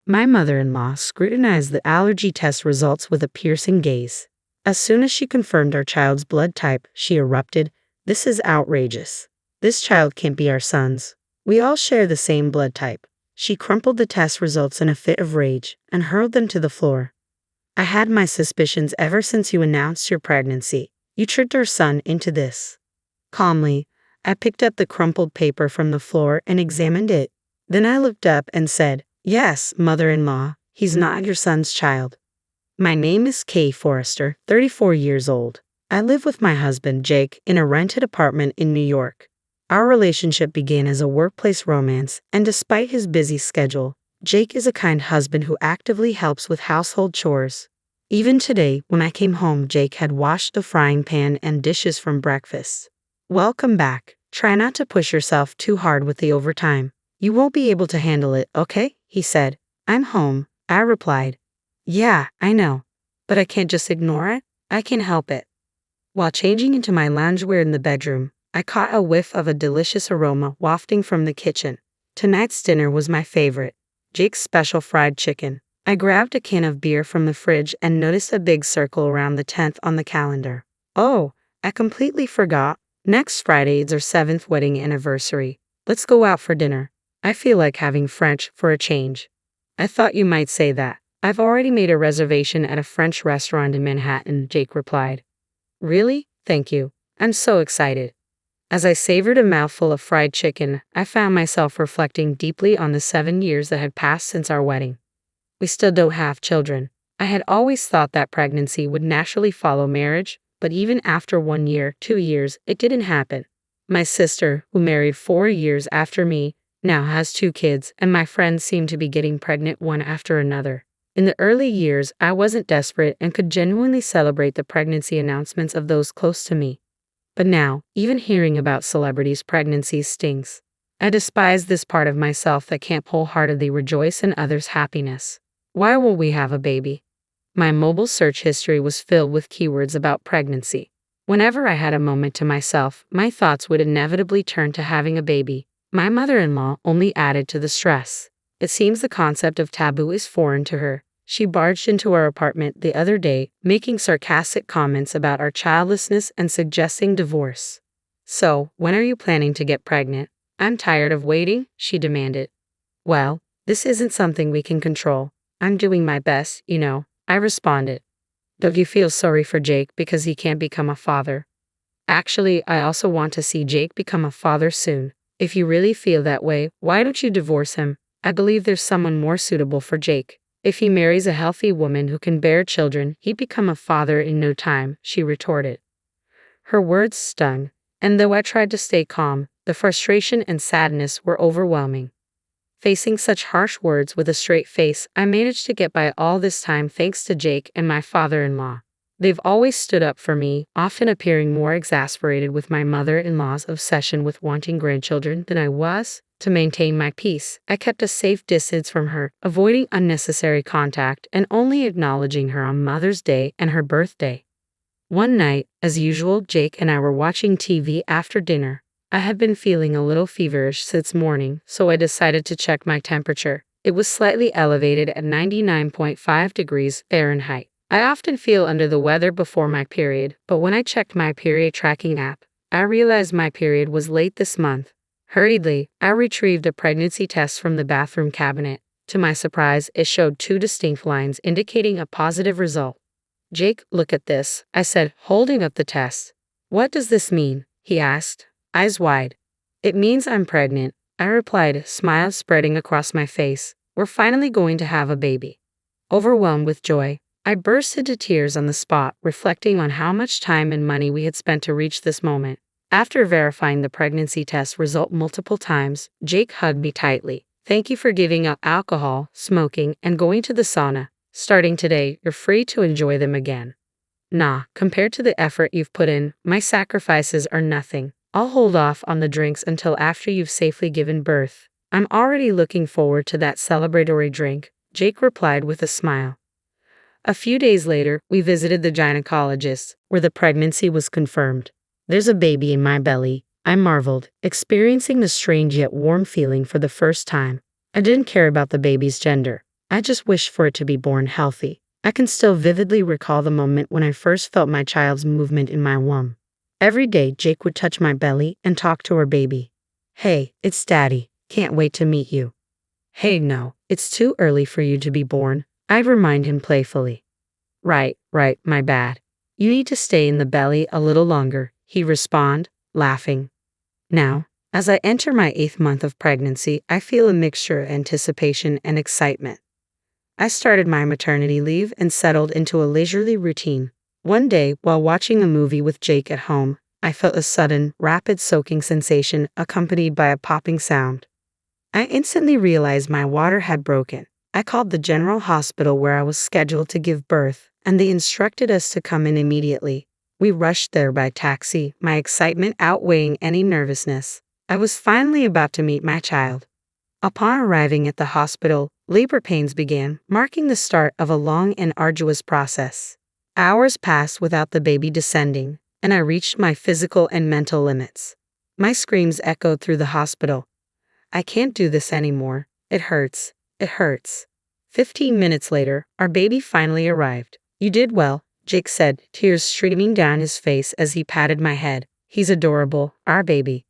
My mother-in-law scrutinized the allergy test results with a piercing gaze. As soon as she confirmed our child's blood type, she erupted, "This is outrageous. This child can't be our son's. We all share the same blood type." She crumpled the test results in a fit of rage and hurled them to the floor. "I had my suspicions ever since you announced your pregnancy. You tricked our son into this." Calmly, I picked up the crumpled paper from the floor and examined it. Then I looked up and said, "Yes, mother-in-law, he's not your son's child. My name is Kay Forrester, 34 years old. I live with my husband, Jake, in a rented apartment in New York. Our relationship began as a workplace romance, and despite his busy schedule, Jake is a kind husband who actively helps with household chores. Even today, when I came home, Jake had washed the frying pan and dishes from breakfast." "Welcome back. Try not to push yourself too hard with the overtime. You won't be able to handle it, okay?" he said. "I'm home," I replied. "Yeah, I know. But I can't just ignore it. I can't help it." While changing into my loungewear in the bedroom, I caught a whiff of a delicious aroma wafting from the kitchen. Tonight's dinner was my favorite, Jake's special fried chicken. I grabbed a can of beer from the fridge and noticed a big circle around the 10th on the calendar. "Oh, I completely forgot. Next Friday is our 7th wedding anniversary. Let's go out for dinner. I feel like having French for a change." "I thought you might say that. I've already made a reservation at a French restaurant in Manhattan," Jake replied. "Really? Thank you. I'm so excited." As I savored a mouthful of fried chicken, I found myself reflecting deeply on the 7 years that had passed since our wedding. We still don't have children. I had always thought that pregnancy would naturally follow marriage, but even after 1 year, 2 years, it didn't happen. My sister, who married 4 years after me, now has 2 kids, and my friends seem to be getting pregnant one after another. In the early years, I wasn't desperate and could genuinely celebrate the pregnancy announcements of those close to me. But now, even hearing about celebrities' pregnancies stings. I despise this part of myself that can't wholeheartedly rejoice in others' happiness. Why won't we have a baby? My mobile search history was filled with keywords about pregnancy. Whenever I had a moment to myself, my thoughts would inevitably turn to having a baby. My mother-in-law only added to the stress. It seems the concept of taboo is foreign to her. She barged into our apartment the other day, making sarcastic comments about our childlessness and suggesting divorce. "So, when are you planning to get pregnant?" "I'm tired of waiting," she demanded. "Well, this isn't something we can control. I'm doing my best, you know," I responded. "Don't you feel sorry for Jake because he can't become a father?" "Actually, I also want to see Jake become a father soon. If you really feel that way, why don't you divorce him? I believe there's someone more suitable for Jake. If he marries a healthy woman who can bear children, he'd become a father in no time," she retorted. Her words stung, and though I tried to stay calm, the frustration and sadness were overwhelming. Facing such harsh words with a straight face, I managed to get by all this time thanks to Jake and my father-in-law. They've always stood up for me, often appearing more exasperated with my mother-in-law's obsession with wanting grandchildren than I was. To maintain my peace, I kept a safe distance from her, avoiding unnecessary contact and only acknowledging her on Mother's Day and her birthday. One night, as usual, Jake and I were watching TV after dinner. I had been feeling a little feverish since morning, so I decided to check my temperature. It was slightly elevated at 99.5 degrees Fahrenheit. I often feel under the weather before my period, but when I checked my period tracking app, I realized my period was late this month. Hurriedly, I retrieved a pregnancy test from the bathroom cabinet. To my surprise, it showed 2 distinct lines indicating a positive result. "Jake, look at this," I said, holding up the test. "What does this mean?" he asked, eyes wide. "It means I'm pregnant," I replied, smile spreading across my face. "We're finally going to have a baby." Overwhelmed with joy, I burst into tears on the spot, reflecting on how much time and money we had spent to reach this moment. After verifying the pregnancy test result multiple times, Jake hugged me tightly. "Thank you for giving up alcohol, smoking, and going to the sauna. Starting today, you're free to enjoy them again." "Nah, compared to the effort you've put in, my sacrifices are nothing. I'll hold off on the drinks until after you've safely given birth." "I'm already looking forward to that celebratory drink," Jake replied with a smile. A few days later, we visited the gynecologist, where the pregnancy was confirmed. "There's a baby in my belly," I marveled, experiencing the strange yet warm feeling for the first time. I didn't care about the baby's gender. I just wish for it to be born healthy. I can still vividly recall the moment when I first felt my child's movement in my womb. Every day, Jake would touch my belly and talk to her baby. Hey, it's Daddy. Can't wait to meet you. Hey, no, it's too early for you to be born. I'd remind him playfully. Right, my bad. You need to stay in the belly a little longer, he'd respond, laughing. Now, as I enter my 8th month of pregnancy, I feel a mixture of anticipation and excitement. I started my maternity leave and settled into a leisurely routine. One day, while watching a movie with Jake at home, I felt a sudden, rapid soaking sensation accompanied by a popping sound. I instantly realized my water had broken. I called the general hospital where I was scheduled to give birth, and they instructed us to come in immediately. We rushed there by taxi, my excitement outweighing any nervousness. I was finally about to meet my child. Upon arriving at the hospital, labor pains began, marking the start of a long and arduous process. Hours passed without the baby descending, and I reached my physical and mental limits. My screams echoed through the hospital. I can't do this anymore. It hurts. It hurts. 15 minutes later, our baby finally arrived. You did well, Jake said, tears streaming down his face as he patted my head. He's adorable, our baby.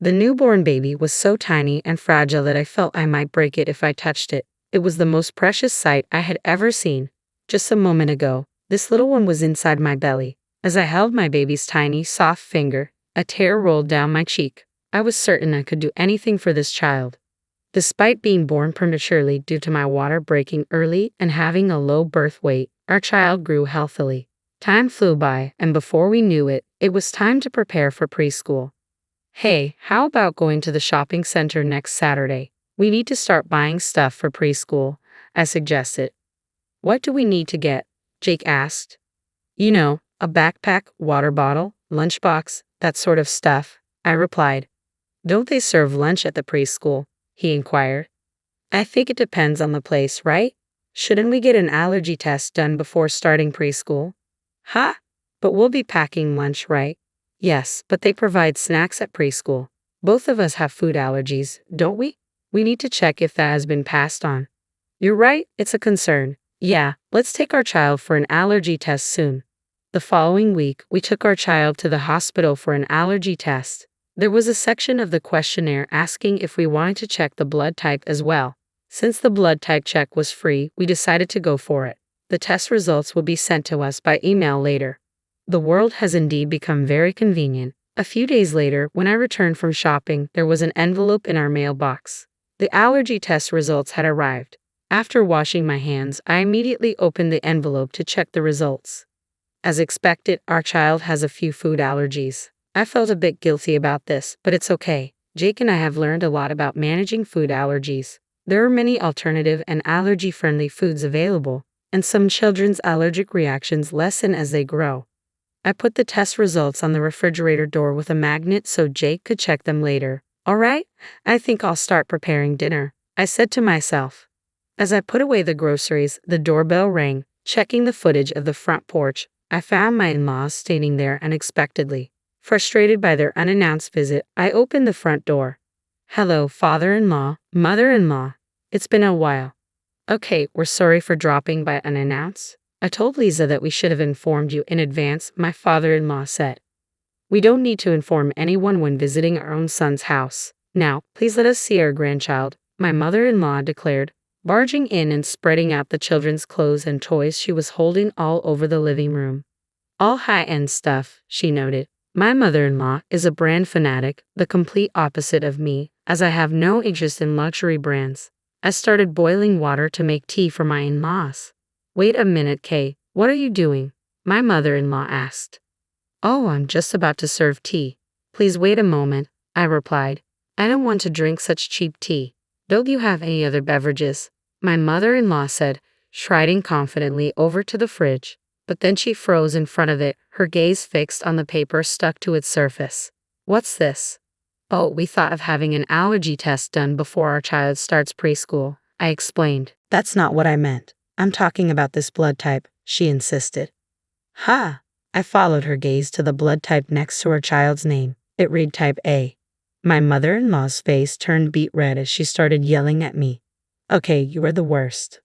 The newborn baby was so tiny and fragile that I felt I might break it if I touched it. It was the most precious sight I had ever seen. Just a moment ago, this little one was inside my belly. As I held my baby's tiny, soft finger, a tear rolled down my cheek. I was certain I could do anything for this child. Despite being born prematurely due to my water breaking early and having a low birth weight, our child grew healthily. Time flew by, and before we knew it, it was time to prepare for preschool. Hey, how about going to the shopping center next Saturday? We need to start buying stuff for preschool, I suggested. What do we need to get? Jake asked. You know, a backpack, water bottle, lunchbox, that sort of stuff, I replied. Don't they serve lunch at the preschool? He inquired. I think it depends on the place, right? Shouldn't we get an allergy test done before starting preschool? Huh? But we'll be packing lunch, right? Yes, but they provide snacks at preschool. Both of us have food allergies, don't we? We need to check if that has been passed on. You're right, it's a concern. Yeah, let's take our child for an allergy test soon. The following week, we took our child to the hospital for an allergy test. There was a section of the questionnaire asking if we wanted to check the blood type as well. Since the blood type check was free, we decided to go for it. The test results will be sent to us by email later. The world has indeed become very convenient. A few days later, when I returned from shopping, there was an envelope in our mailbox. The allergy test results had arrived. After washing my hands, I immediately opened the envelope to check the results. As expected, our child has a few food allergies. I felt a bit guilty about this, but it's okay. Jake and I have learned a lot about managing food allergies. There are many alternative and allergy-friendly foods available, and some children's allergic reactions lessen as they grow. I put the test results on the refrigerator door with a magnet so Jake could check them later. All right, I think I'll start preparing dinner, I said to myself. As I put away the groceries, the doorbell rang. Checking the footage of the front porch, I found my in-laws standing there unexpectedly. Frustrated by their unannounced visit, I opened the front door. Hello, father-in-law, mother-in-law. It's been a while. Okay, we're sorry for dropping by unannounced. I told Lisa that we should have informed you in advance, my father-in-law said. We don't need to inform anyone when visiting our own son's house. Now, please let us see our grandchild, my mother-in-law declared, barging in and spreading out the children's clothes and toys she was holding all over the living room. All high-end stuff, she noted. My mother-in-law is a brand fanatic, the complete opposite of me, as I have no interest in luxury brands. I started boiling water to make tea for my in-laws. Wait a minute, Kay, what are you doing? My mother-in-law asked. Oh, I'm just about to serve tea. Please wait a moment, I replied. I don't want to drink such cheap tea. Don't you have any other beverages? My mother-in-law said, striding confidently over to the fridge. But then she froze in front of it, her gaze fixed on the paper stuck to its surface. What's this? Oh, we thought of having an allergy test done before our child starts preschool, I explained. That's not what I meant. I'm talking about this blood type, she insisted. Ha! I followed her gaze to the blood type next to her child's name. It read type A. My mother-in-law's face turned beet red as she started yelling at me. Okay, you are the worst.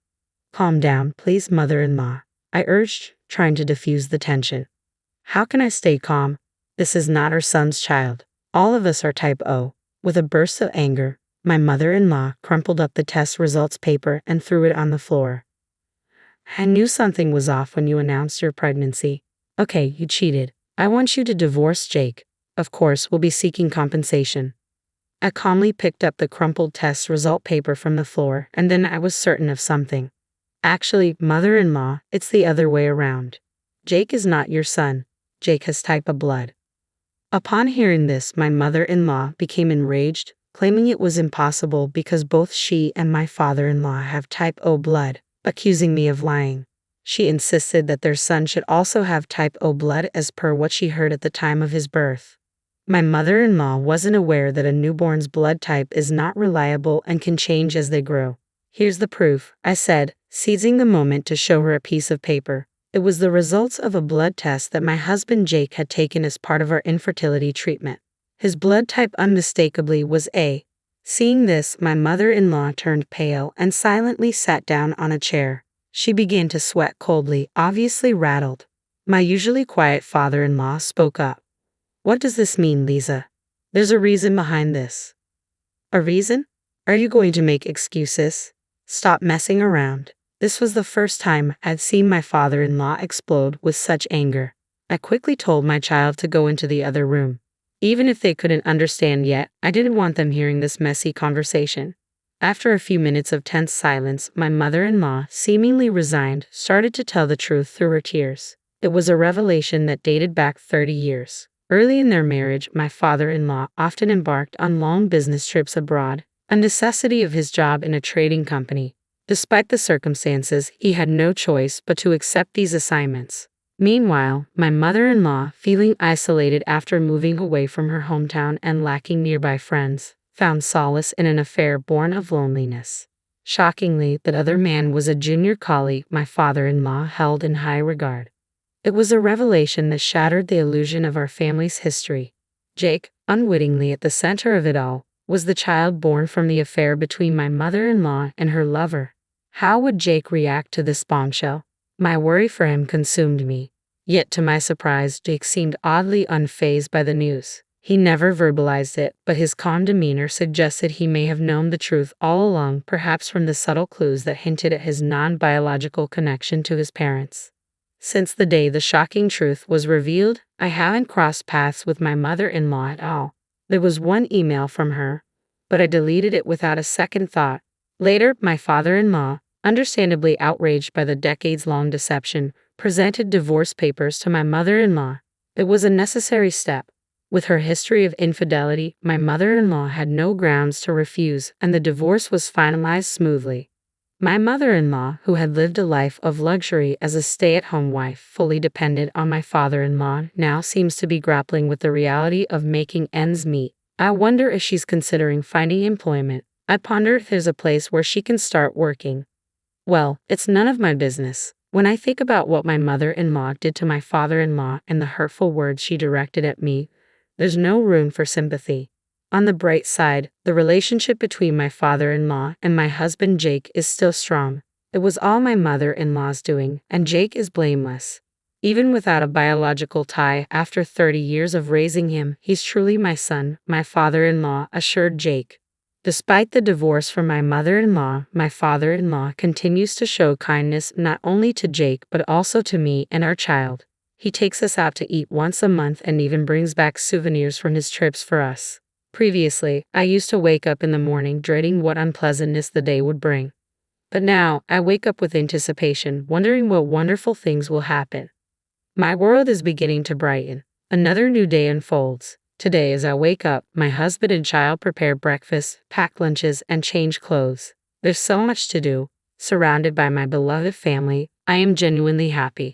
Calm down, please, mother-in-law, I urged, trying to diffuse the tension. How can I stay calm? This is not our son's child. All of us are type O. With a burst of anger, my mother-in-law crumpled up the test results paper and threw it on the floor. I knew something was off when you announced your pregnancy. Okay, you cheated. I want you to divorce Jake. Of course, we'll be seeking compensation. I calmly picked up the crumpled test result paper from the floor, and then I was certain of something. Actually, mother-in-law, it's the other way around. Jake is not your son. Jake has type O blood. Upon hearing this, my mother-in-law became enraged, claiming it was impossible because both she and my father-in-law have type O blood, accusing me of lying. She insisted that their son should also have type O blood as per what she heard at the time of his birth. My mother-in-law wasn't aware that a newborn's blood type is not reliable and can change as they grow. Here's the proof, I said, seizing the moment to show her a piece of paper. It was the results of a blood test that my husband Jake had taken as part of our infertility treatment. His blood type unmistakably was A. Seeing this, my mother-in-law turned pale and silently sat down on a chair. She began to sweat coldly, obviously rattled. My usually quiet father-in-law spoke up. What does this mean, Lisa? There's a reason behind this. A reason? Are you going to make excuses? Stop messing around. This was the first time I'd seen my father-in-law explode with such anger. I quickly told my child to go into the other room. Even if they couldn't understand yet, I didn't want them hearing this messy conversation. After a few minutes of tense silence, my mother-in-law, seemingly resigned, started to tell the truth through her tears. It was a revelation that dated back 30 years. Early in their marriage, my father-in-law often embarked on long business trips abroad, a necessity of his job in a trading company. Despite the circumstances, he had no choice but to accept these assignments. Meanwhile, my mother-in-law, feeling isolated after moving away from her hometown and lacking nearby friends, found solace in an affair born of loneliness. Shockingly, that other man was a junior colleague my father-in-law held in high regard. It was a revelation that shattered the illusion of our family's history. Jake, unwittingly at the center of it all, was the child born from the affair between my mother-in-law and her lover. How would Jake react to this bombshell? My worry for him consumed me. Yet to my surprise, Jake seemed oddly unfazed by the news. He never verbalized it, but his calm demeanor suggested he may have known the truth all along, perhaps from the subtle clues that hinted at his non-biological connection to his parents. Since the day the shocking truth was revealed, I haven't crossed paths with my mother-in-law at all. There was one email from her, but I deleted it without a second thought. Later, my father-in-law, understandably outraged by the decades-long deception, presented divorce papers to my mother-in-law. It was a necessary step. With her history of infidelity, my mother-in-law had no grounds to refuse, and the divorce was finalized smoothly. My mother-in-law, who had lived a life of luxury as a stay-at-home wife fully dependent on my father-in-law, now seems to be grappling with the reality of making ends meet. I wonder if she's considering finding employment. I ponder if there's a place where she can start working. Well, it's none of my business. When I think about what my mother-in-law did to my father-in-law and the hurtful words she directed at me, there's no room for sympathy. On the bright side, the relationship between my father-in-law and my husband Jake is still strong. It was all my mother-in-law's doing, and Jake is blameless. Even without a biological tie, after 30 years of raising him, he's truly my son, my father-in-law assured Jake. Despite the divorce from my mother-in-law, my father-in-law continues to show kindness not only to Jake but also to me and our child. He takes us out to eat once a month and even brings back souvenirs from his trips for us. Previously, I used to wake up in the morning dreading what unpleasantness the day would bring. But now, I wake up with anticipation, wondering what wonderful things will happen. My world is beginning to brighten. Another new day unfolds. Today, as I wake up, my husband and child prepare breakfast, pack lunches, and change clothes. There's so much to do. Surrounded by my beloved family, I am genuinely happy.